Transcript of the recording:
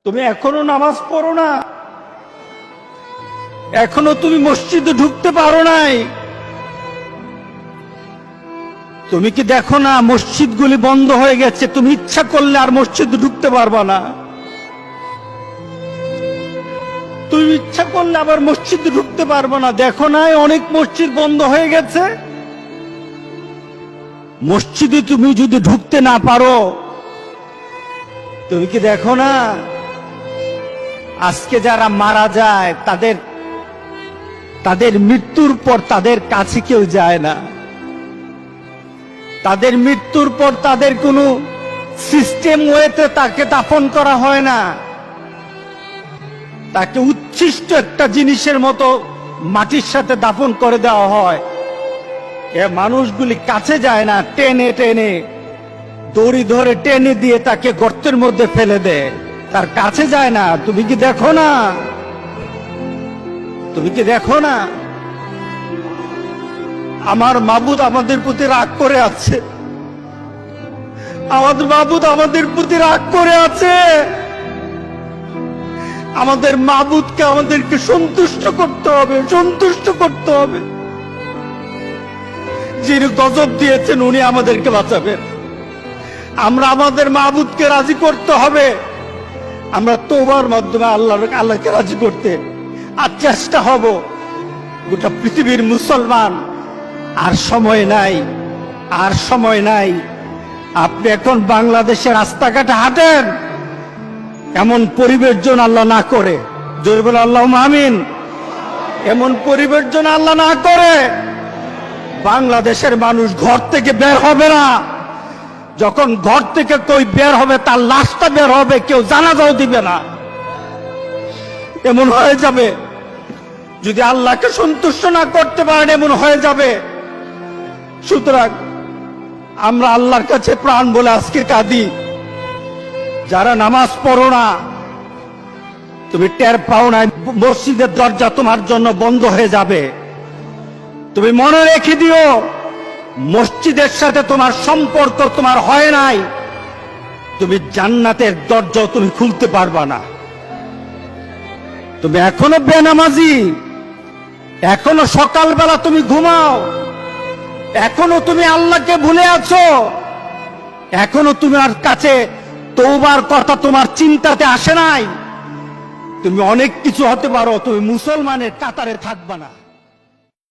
তুমি এখনো নামাজ পড়ো না, এখনো তুমি মসজিদে ঢুকতে পারো নাই। তুমি কি দেখো না মসজিদগুলি বন্ধ হয়ে গেছে? তুমি ইচ্ছা করলে আর মসজিদে ঢুকতে পারবা না। তুমি ইচ্ছা করলে আবার মসজিদে ঢুকতে পারবা না। দেখো না অনেক মসজিদ বন্ধ হয়ে গেছে। মসজিদে তুমি যদি ঢুকতে না পারো, তুমি কি দেখো না আজকে যারা মারা যায় তাদের মৃত্যুর পর তাদের কাছে কেউ যায় না। তাদের মৃত্যুর পর তাদের কোনো সিস্টেম ওয়েতে তাকে দাফন করা হয় না। তাকে উচ্ছিষ্ট একটা জিনিসের মতো মাটির সাথে দাফন করে দেওয়া হয়। এ মানুষগুলি কাছে যায় না, টেনে টেনে দড়ি ধরে টেনে দিয়ে তাকে গর্তের মধ্যে ফেলে দেয়, তার কাছে যায় না। তুমি কি দেখো না? তুমি কি দেখো না আমার মাবুদ আমাদের প্রতি রাগ করে আছে? আমাদের মাবুদ আমাদের প্রতি রাগ করে আছে। আমাদের মাবুদকে আমাদেরকে সন্তুষ্ট করতে হবে, সন্তুষ্ট করতে হবে। যিনি গজব দিয়েছেন উনি আমাদেরকে বাঁচাবেন। আমরা আমাদের মাবুদকে রাজি করতে হবে। আমরা তওবার মাধ্যমে আল্লাহকে রাজি করতে আর চেষ্টা হব। গোটা পৃথিবীর মুসলমান আর সময় নাই, আর সময় নাই। আপনি এখন বাংলাদেশের রাস্তাঘাটে হাঁটেন, এমন পরিবেশ যেন আল্লাহ না করে, জোরে বলে আল্লাহুম্মা আমিন। এমন পরিবেশ যেন আল্লাহ না করে বাংলাদেশের মানুষ ঘর থেকে বের হবে না। যখন ঘর থেকে কেউ বের হবে তার লাশটা বের হবে, কেউ জানাজাও দিবে না। এমন হয়ে যাবে যদি আল্লাহকে সন্তুষ্ট না করতে পারেন, এমন হয়ে যাবে। সুতরাং আমরা আল্লাহর কাছে প্রাণ বলে আজকে কাঁদি। যারা নামাজ পড়ো না, তুমি টের পাও না মসজিদের দরজা তোমার জন্য বন্ধ হয়ে যাবে। তুমি মনে রেখে দিও, মসজিদের সাথে তোমার সম্পর্ক তোমার হয় নাই, তুমি জান্নাতের দরজাও তুমি খুলতে পারবা না। তুমি এখনো বেনামাজি, এখনো সকালবেলা তুমি ঘুমাও, এখনো তুমি আল্লাহকে ভুলে আছো, এখনো তোমার কাছে তওবার কথা তোমার চিন্তাতে আসে নাই। তুমি অনেক কিছু হতে পারো, তুমি মুসলমানের কাতারে থাকবা না।